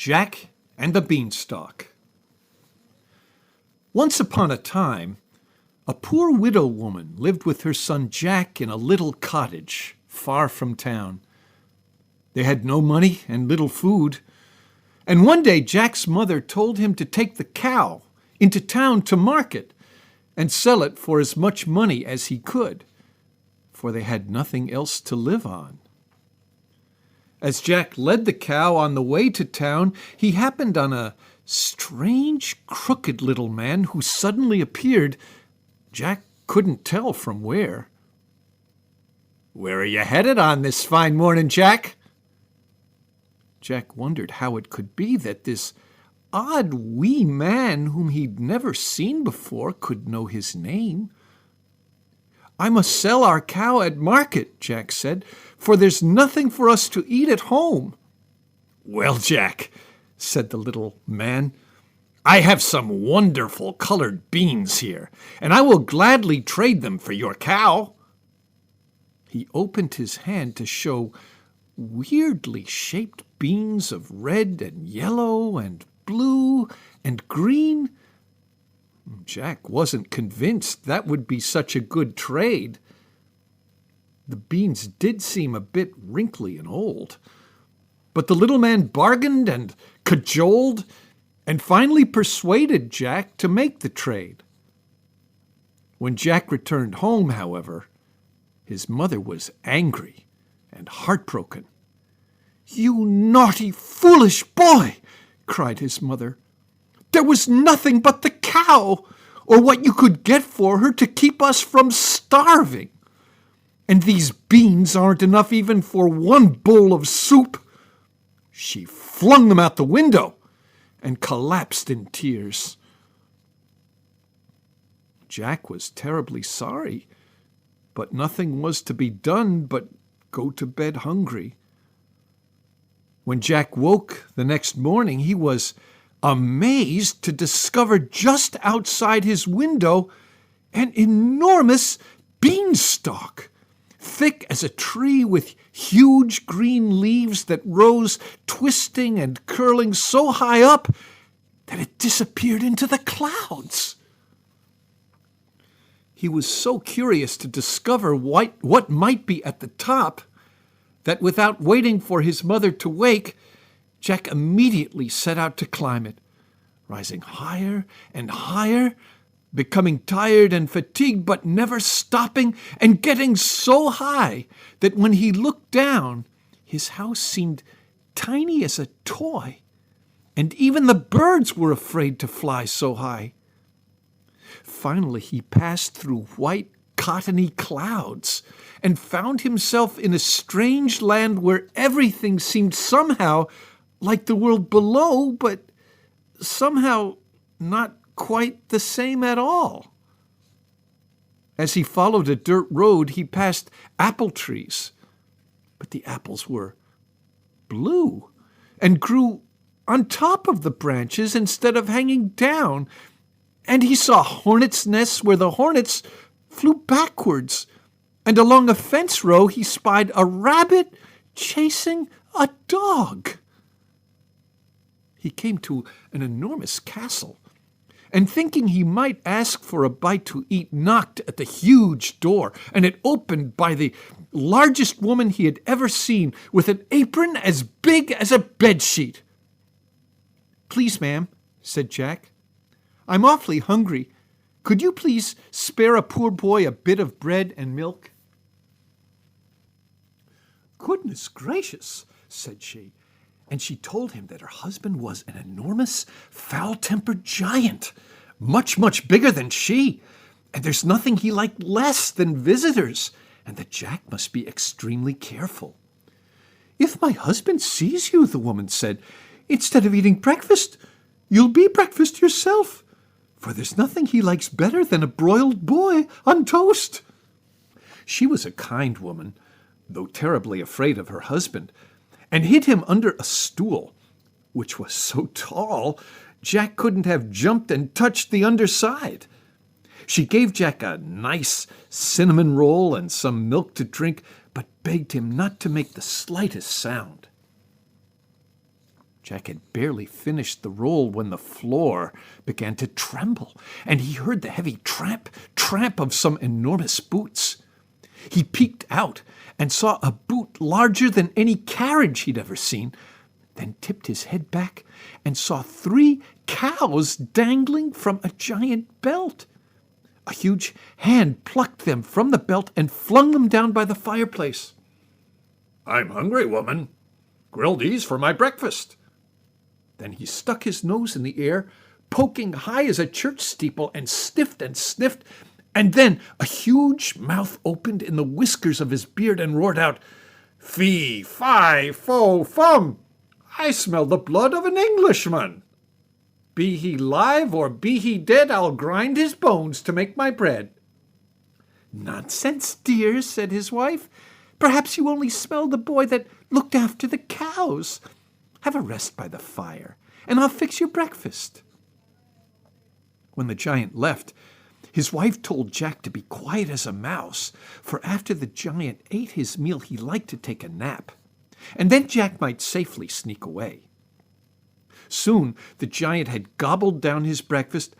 Jack and the Beanstalk. Once upon a time, a poor widow woman lived with her son Jack in a little cottage far from town. They had no money and little food, and one day Jack's mother told him to take the cow into town to market and sell it for as much money as he could, for they had nothing else to live on. As Jack led the cow on the way to town, he happened on a strange, crooked little man who suddenly appeared. Jack couldn't tell from where. "Where are you headed on this fine morning, Jack?" Jack wondered how it could be that this odd wee man whom he'd never seen before could know his name. "I must sell our cow at market," Jack said, "for there's nothing for us to eat at home." "Well, Jack," said the little man, "I have some wonderful colored beans here, and I will gladly trade them for your cow." He opened his hand to show weirdly shaped beans of red and yellow and blue and green. Jack wasn't convinced that would be such a good trade. The beans did seem a bit wrinkly and old, but the little man bargained and cajoled and finally persuaded Jack to make the trade. When Jack returned home, however, his mother was angry and heartbroken. "You naughty, foolish boy!" cried his mother. "There was nothing but the cow, or what you could get for her to keep us from starving. And these beans aren't enough even for one bowl of soup." She flung them out the window and collapsed in tears. Jack was terribly sorry, but nothing was to be done but go to bed hungry. When Jack woke the next morning, he was amazed to discover just outside his window an enormous beanstalk, thick as a tree with huge green leaves that rose twisting and curling so high up that it disappeared into the clouds. He was so curious to discover what might be at the top that without waiting for his mother to wake, Jack immediately set out to climb it, rising higher and higher, becoming tired and fatigued, but never stopping, and getting so high that when he looked down, his house seemed tiny as a toy, and even the birds were afraid to fly so high. Finally, he passed through white, cottony clouds and found himself in a strange land where everything seemed somehow like the world below, but somehow not quite the same at all. As he followed a dirt road, he passed apple trees, but the apples were blue and grew on top of the branches instead of hanging down, and he saw hornets' nests where the hornets flew backwards, and along a fence row he spied a rabbit chasing a dog. He came to an enormous castle, and thinking he might ask for a bite to eat, knocked at the huge door, and it opened by the largest woman he had ever seen, with an apron as big as a bedsheet. "Please, ma'am," said Jack, "I'm awfully hungry. Could you please spare a poor boy a bit of bread and milk?" "Goodness gracious," said she, and she told him that her husband was an enormous, foul-tempered giant, much, much bigger than she, and there's nothing he liked less than visitors, and that Jack must be extremely careful. "If my husband sees you," the woman said, "instead of eating breakfast, you'll be breakfast yourself, for there's nothing he likes better than a broiled boy on toast." She was a kind woman, though terribly afraid of her husband, and hid him under a stool, which was so tall Jack couldn't have jumped and touched the underside. She gave Jack a nice cinnamon roll and some milk to drink, but begged him not to make the slightest sound. Jack had barely finished the roll when the floor began to tremble, and he heard the heavy tramp, tramp of some enormous boots. He peeked out and saw a boot larger than any carriage he'd ever seen, then tipped his head back and saw 3 cows dangling from a giant belt. A huge hand plucked them from the belt and flung them down by the fireplace. "I'm hungry, woman. Grill these for my breakfast." Then he stuck his nose in the air, poking high as a church steeple, and sniffed, and then a huge mouth opened in the whiskers of his beard and roared out, "Fee, fi, fo, fum! I smell the blood of an Englishman. Be he live or be he dead, I'll grind his bones to make my bread." "Nonsense, dear," said his wife. "Perhaps you only smell the boy that looked after the cows. Have a rest by the fire, and I'll fix your breakfast." When the giant left, his wife told Jack to be quiet as a mouse, for after the giant ate his meal he liked to take a nap, and then Jack might safely sneak away. Soon the giant had gobbled down his breakfast,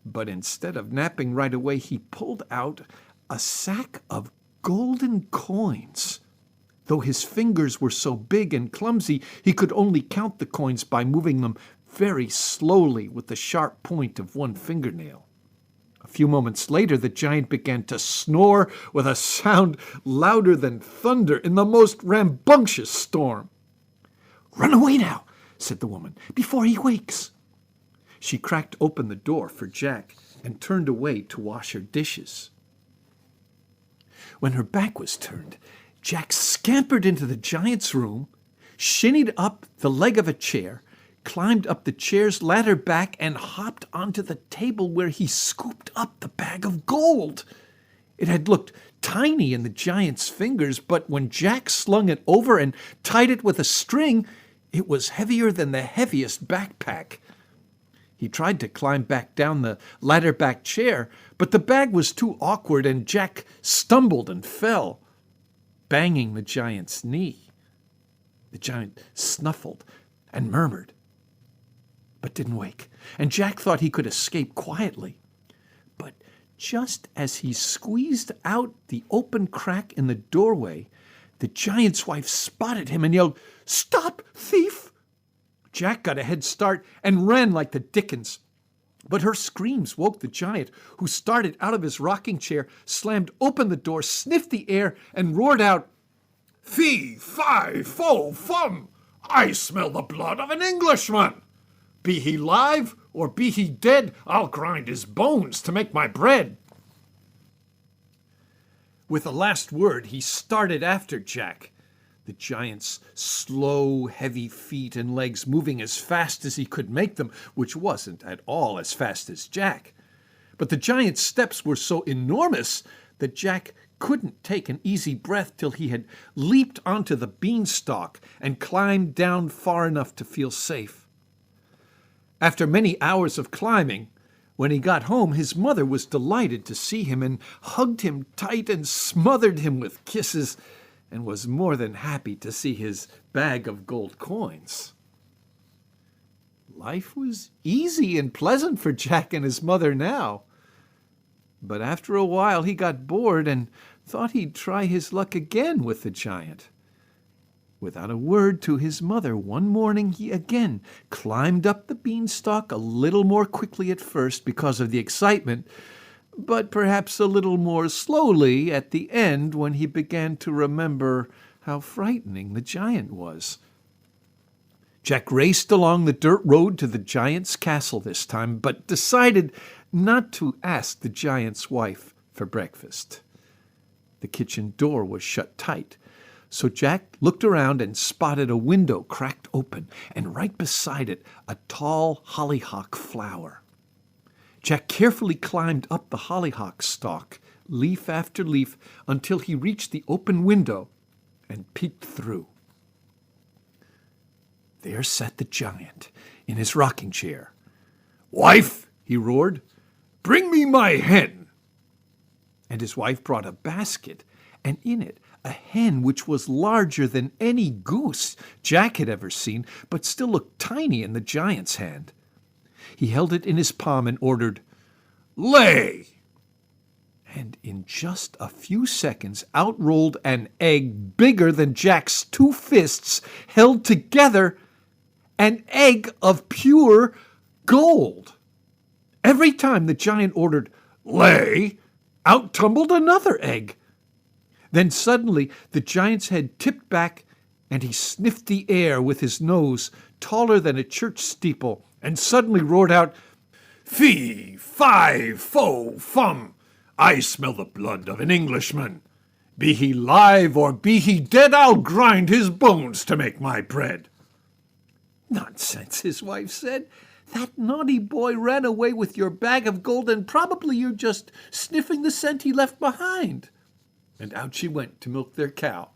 but instead of napping right away, he pulled out a sack of golden coins. Though his fingers were so big and clumsy, he could only count the coins by moving them very slowly with the sharp point of one fingernail. A few moments later, the giant began to snore with a sound louder than thunder in the most rambunctious storm. "Run away now," said the woman, "before he wakes." She cracked open the door for Jack and turned away to wash her dishes. When her back was turned, Jack scampered into the giant's room, shinnied up the leg of a chair, climbed up the chair's ladder back, and hopped onto the table where he scooped up the bag of gold. It had looked tiny in the giant's fingers, but when Jack slung it over and tied it with a string, it was heavier than the heaviest backpack. He tried to climb back down the ladder-back chair, but the bag was too awkward, and Jack stumbled and fell, banging the giant's knee. The giant snuffled and murmured, but didn't wake, and Jack thought he could escape quietly. But just as he squeezed out the open crack in the doorway, the giant's wife spotted him and yelled, "Stop, thief!" Jack got a head start and ran like the dickens. But her screams woke the giant, who started out of his rocking chair, slammed open the door, sniffed the air, and roared out, "Fee, fi, fo, fum! I smell the blood of an Englishman. Be he live or be he dead, I'll grind his bones to make my bread." With the last word, he started after Jack, the giant's slow, heavy feet and legs moving as fast as he could make them, which wasn't at all as fast as Jack. But the giant's steps were so enormous that Jack couldn't take an easy breath till he had leaped onto the beanstalk and climbed down far enough to feel safe. After many hours of climbing, when he got home, his mother was delighted to see him and hugged him tight and smothered him with kisses, and was more than happy to see his bag of gold coins. Life was easy and pleasant for Jack and his mother now. But after a while he got bored and thought he'd try his luck again with the giant. Without a word to his mother, one morning he again climbed up the beanstalk, a little more quickly at first because of the excitement, but perhaps a little more slowly at the end when he began to remember how frightening the giant was. Jack raced along the dirt road to the giant's castle this time, but decided not to ask the giant's wife for breakfast. The kitchen door was shut tight, so Jack looked around and spotted a window cracked open, and right beside it a tall hollyhock flower. Jack carefully climbed up the hollyhock stalk, leaf after leaf, until he reached the open window and peeked through. There sat the giant in his rocking chair. "Wife," he roared, "bring me my hen." And his wife brought a basket, and in it a hen which was larger than any goose Jack had ever seen, but still looked tiny in the giant's hand. He held it in his palm and ordered, "Lay!" And in just a few seconds out rolled an egg bigger than Jack's two fists held together, an egg of pure gold. Every time the giant ordered, "Lay!" out tumbled another egg. Then suddenly the giant's head tipped back, and he sniffed the air with his nose, taller than a church steeple, and suddenly roared out, "Fee, fi, fo, fum! I smell the blood of an Englishman. Be he live or be he dead, I'll grind his bones to make my bread." "Nonsense," his wife said. "That naughty boy ran away with your bag of gold, and probably you're just sniffing the scent he left behind." And out she went to milk their cow.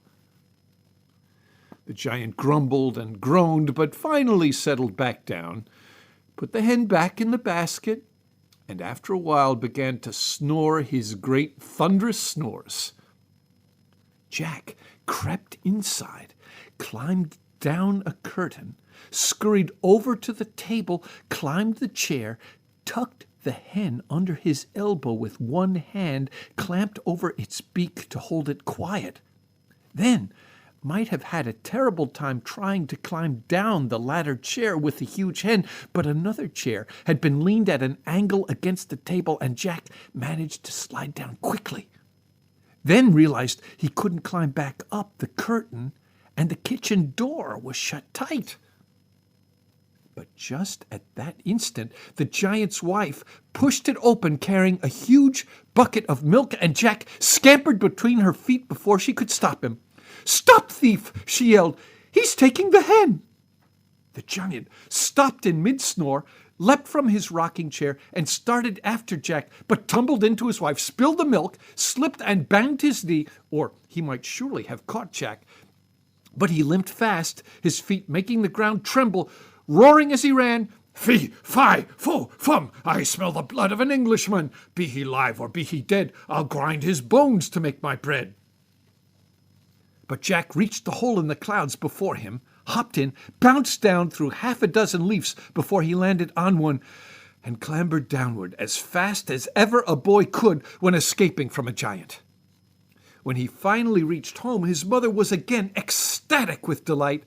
The giant grumbled and groaned, but finally settled back down, put the hen back in the basket, and after a while began to snore his great thunderous snores. Jack crept inside, climbed down a curtain, scurried over to the table, climbed the chair, tucked the hen under his elbow with one hand, clamped over its beak to hold it quiet. Then might have had a terrible time trying to climb down the ladder chair with the huge hen, but another chair had been leaned at an angle against the table, and Jack managed to slide down quickly. Then realized he couldn't climb back up the curtain, and the kitchen door was shut tight. But just at that instant, the giant's wife pushed it open, carrying a huge bucket of milk, and Jack scampered between her feet before she could stop him. "Stop, thief!" she yelled. "He's taking the hen!" The giant stopped in mid-snore, leapt from his rocking chair, and started after Jack, but tumbled into his wife, spilled the milk, slipped and banged his knee, or he might surely have caught Jack. But he limped fast, his feet making the ground tremble, roaring as he ran, "Fee, fi, fo, fum! I smell the blood of an Englishman. Be he live or be he dead, I'll grind his bones to make my bread." But Jack reached the hole in the clouds before him, hopped in, bounced down through half a dozen leaves before he landed on one, and clambered downward as fast as ever a boy could when escaping from a giant. When he finally reached home, his mother was again ecstatic with delight,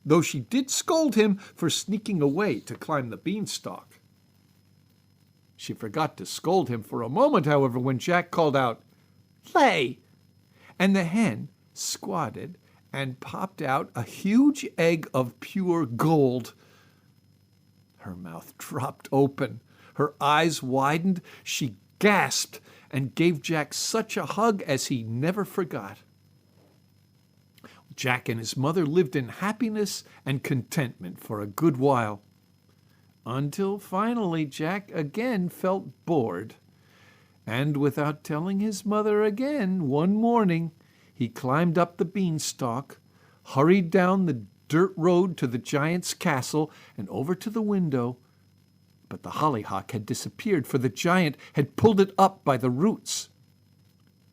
though she did scold him for sneaking away to climb the beanstalk. She forgot to scold him for a moment, however, when Jack called out, "Lay!" and the hen squatted and popped out a huge egg of pure gold. Her mouth dropped open, her eyes widened, she gasped and gave Jack such a hug as he never forgot. Jack and his mother lived in happiness and contentment for a good while, until finally Jack again felt bored, and without telling his mother again, one morning he climbed up the beanstalk, hurried down the dirt road to the giant's castle and over to the window, but the hollyhock had disappeared, for the giant had pulled it up by the roots.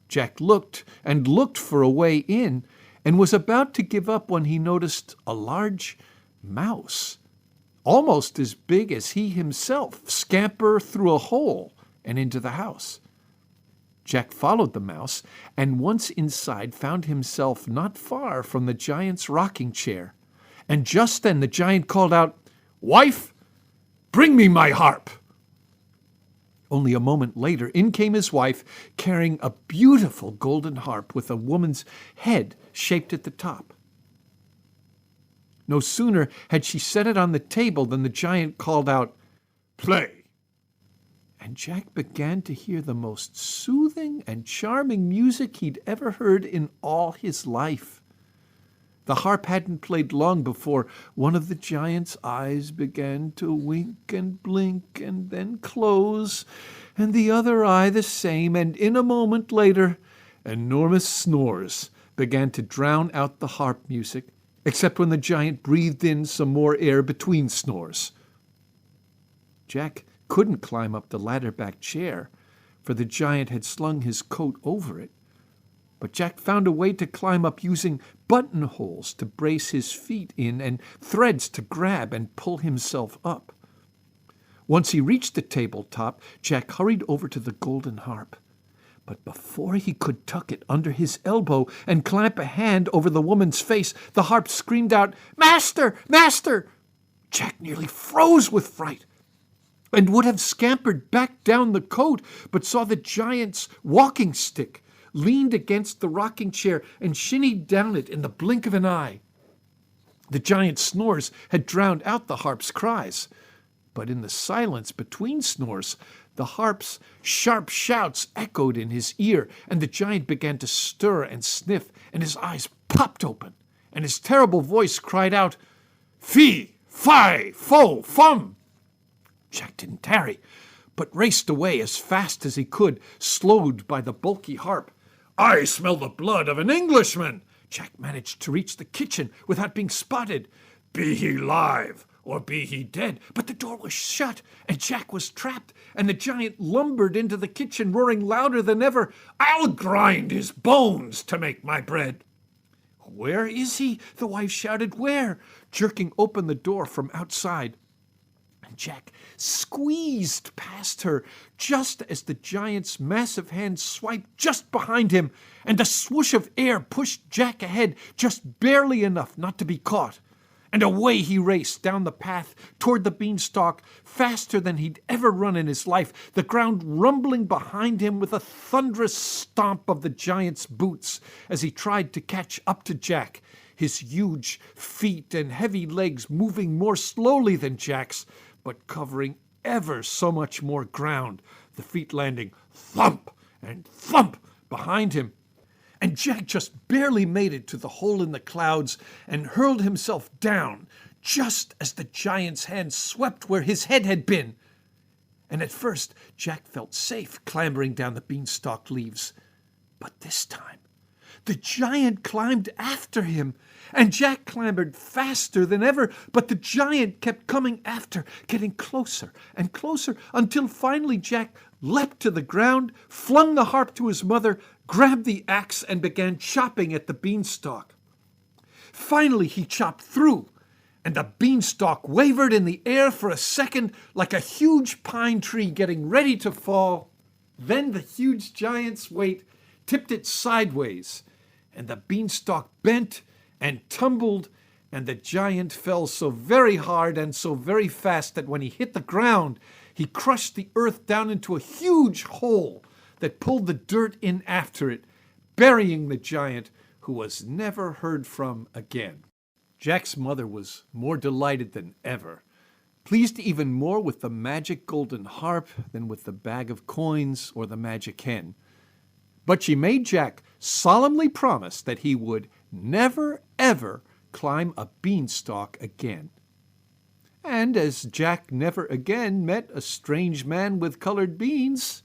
Jack looked and looked for a way in, and was about to give up when he noticed a large mouse, almost as big as he himself, scamper through a hole and into the house. Jack followed the mouse, and once inside found himself not far from the giant's rocking chair. And just then the giant called out, "Wife, bring me my harp." Only a moment later, in came his wife, carrying a beautiful golden harp with a woman's head shaped at the top. No sooner had she set it on the table than the giant called out, "Play!" And Jack began to hear the most soothing and charming music he'd ever heard in all his life. The harp hadn't played long before one of the giant's eyes began to wink and blink and then close, and the other eye the same, and in a moment later enormous snores began to drown out the harp music, except when the giant breathed in some more air between snores. Jack couldn't climb up the ladder-back chair, for the giant had slung his coat over it, But Jack found a way to climb up using buttonholes to brace his feet in and threads to grab and pull himself up. Once he reached the tabletop, Jack hurried over to the golden harp. But before he could tuck it under his elbow and clamp a hand over the woman's face, the harp screamed out, "Master! Master!" Jack nearly froze with fright and would have scampered back down the coat, but saw the giant's walking stick leaned against the rocking chair and shinnied down it in the blink of an eye. The giant's snores had drowned out the harp's cries, but in the silence between snores, the harp's sharp shouts echoed in his ear, and the giant began to stir and sniff, and his eyes popped open, and his terrible voice cried out, "Fee, fi, fo, fum!" Jack didn't tarry, but raced away as fast as he could, slowed by the bulky harp. "I smell the blood of an Englishman!" Jack managed to reach the kitchen without being spotted. "Be he live, or be he dead?" But the door was shut, and Jack was trapped, and the giant lumbered into the kitchen, roaring louder than ever, "I'll grind his bones to make my bread!" "Where is he?" the wife shouted. "Where?" jerking open the door from outside. And Jack squeezed past her just as the giant's massive hand swiped just behind him, and a swoosh of air pushed Jack ahead just barely enough not to be caught. And away he raced down the path toward the beanstalk, faster than he'd ever run in his life, the ground rumbling behind him with a thunderous stomp of the giant's boots as he tried to catch up to Jack, his huge feet and heavy legs moving more slowly than Jack's, but covering ever so much more ground, the feet landing thump and thump behind him. And Jack just barely made it to the hole in the clouds and hurled himself down just as the giant's hand swept where his head had been. And at first Jack felt safe clambering down the beanstalk leaves. But this time the giant climbed after him, and Jack clambered faster than ever, but the giant kept coming after, getting closer and closer, until finally Jack leapt to the ground, flung the harp to his mother, grabbed the axe, and began chopping at the beanstalk. Finally he chopped through, and the beanstalk wavered in the air for a second like a huge pine tree getting ready to fall. Then the huge giant's weight tipped it sideways, and the beanstalk bent and tumbled, and the giant fell so very hard and so very fast that when he hit the ground, he crushed the earth down into a huge hole that pulled the dirt in after it, burying the giant, who was never heard from again. Jack's mother was more delighted than ever, pleased even more with the magic golden harp than with the bag of coins or the magic hen. But she made Jack solemnly promise that he would never, ever climb a beanstalk again. And as Jack never again met a strange man with colored beans,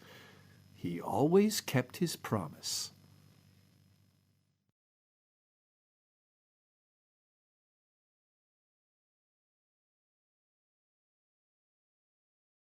he always kept his promise.